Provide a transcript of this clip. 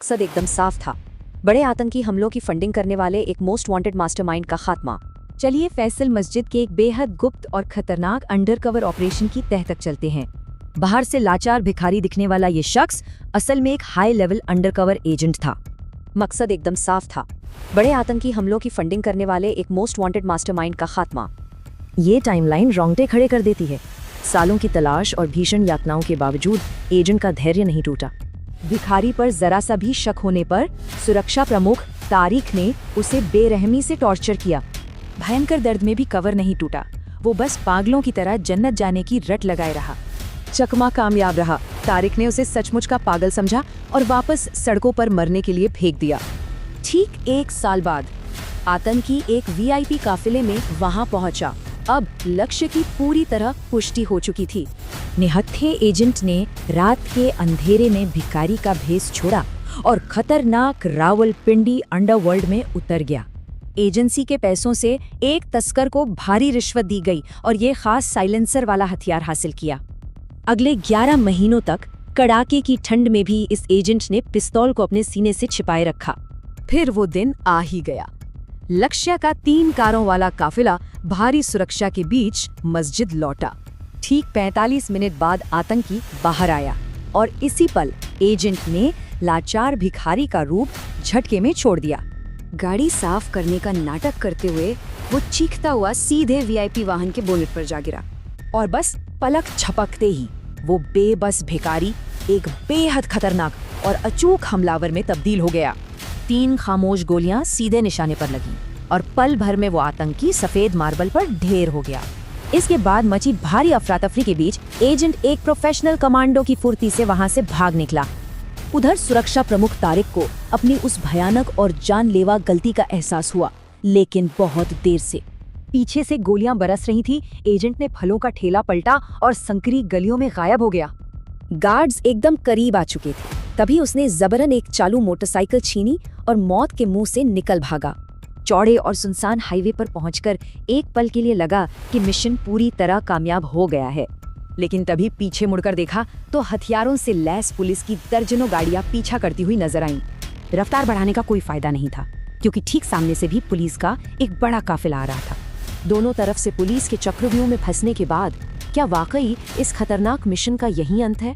मकसद एकदम साफ था, बड़े आतंकी हमलों की फंडिंग करने वाले एक मोस्ट वांटेड मास्टरमाइंड का खात्मा। चलिए फैसल मस्जिद के एक बेहद गुप्त और खतरनाक अंडरकवर ऑपरेशन की तह तक चलते हैं। बाहर से लाचार भिखारी दिखने वाला ये शख्स असल में एक हाई लेवल अंडरकवर एजेंट था। मकसद एकदम साफ था, बड़े आतंकी हमलों की फंडिंग करने वाले एक मोस्ट वांटेड मास्टरमाइंड का खात्मा। ये टाइमलाइन रोंगटे खड़े कर देती है। सालों की तलाश और भीषण यातनाओं के बावजूद एजेंट का धैर्य नहीं टूटा। भिखारी पर जरा सा भी शक होने पर सुरक्षा प्रमुख तारिक ने उसे बेरहमी से टॉर्चर किया। भयंकर दर्द में भी कवर नहीं टूटा। वो बस पागलों की तरह जन्नत जाने की रट लगाए रहा। चकमा कामयाब रहा। तारिक ने उसे सचमुच का पागल समझा और वापस सड़कों पर मरने के लिए फेंक दिया। ठीक 1 साल बाद आतंकी एक वीआईपी काफिले में वहां पहुंचा। अब लक्ष्य की पूरी तरह पुष्टि हो चुकी थी। निहत्थे एजेंट ने रात के अंधेरे में भिखारी का भेष छोड़ा और खतरनाक रावलपिंडी अंडरवर्ल्ड में उतर गया। एजेंसी के पैसों से एक तस्कर को भारी रिश्वत दी गई और ये खास साइलेंसर वाला हथियार हासिल किया। अगले 11 महीनों तक कड़ाके की ठंड में भी इस एजेंट ने पिस्तौल को अपने सीने से छिपाए रखा। फिर वो दिन आ ही गया। लक्ष्य का 3 कारों वाला काफिला भारी सुरक्षा के बीच मस्जिद लौटा। ठीक 45 मिनट बाद आतंकी बाहर आया और इसी पल एजेंट ने लाचार भिखारी का रूप झटके में छोड़ दिया। गाड़ी साफ करने का नाटक करते हुए वो चीखता हुआ सीधे वीआईपी वाहन के बोनेट पर जा गिरा और बस पलक झपकते ही वो बेबस भिखारी एक बेहद खतरनाक और अचूक हमलावर में तब्दील हो गया। 3 खामोश गोलियां सीधे निशाने पर लगीं और पल भर में वो आतंकी सफेद मार्बल पर ढेर हो गया। इसके बाद मची भारी अफरा-तफरी के बीच एजेंट एक प्रोफेशनल कमांडो की फुर्ती से वहां से भाग निकला। उधर सुरक्षा प्रमुख तारिक को अपनी उस भयानक और जानलेवा गलती का एहसास हुआ, लेकिन बहुत देर से। पीछे से गोलियां बरस रही थी। एजेंट ने फलों का ठेला पलटा और संकरी गलियों में गायब हो गया। गार्ड्स एकदम करीब आ चुके थे। तभी उसने जबरन एक चालू मोटरसाइकिल छीनी और मौत के मुंह से निकल भागा। चौड़े और सुनसान हाईवे पर पहुंचकर एक पल के लिए लगा कि मिशन पूरी तरह कामयाब हो गया है, लेकिन तभी पीछे मुड़कर देखा तो हथियारों से लैस पुलिस की दर्जनों गाड़ियां पीछा करती हुई नजर आईं। रफ्तार बढ़ाने का कोई फायदा नहीं था, क्योंकि ठीक सामने से भी पुलिस का एक बड़ा काफिला आ रहा था। दोनों तरफ से पुलिस के चक्रव्यूह में फंसने के बाद क्या वाकई इस खतरनाक मिशन का यही अंत है?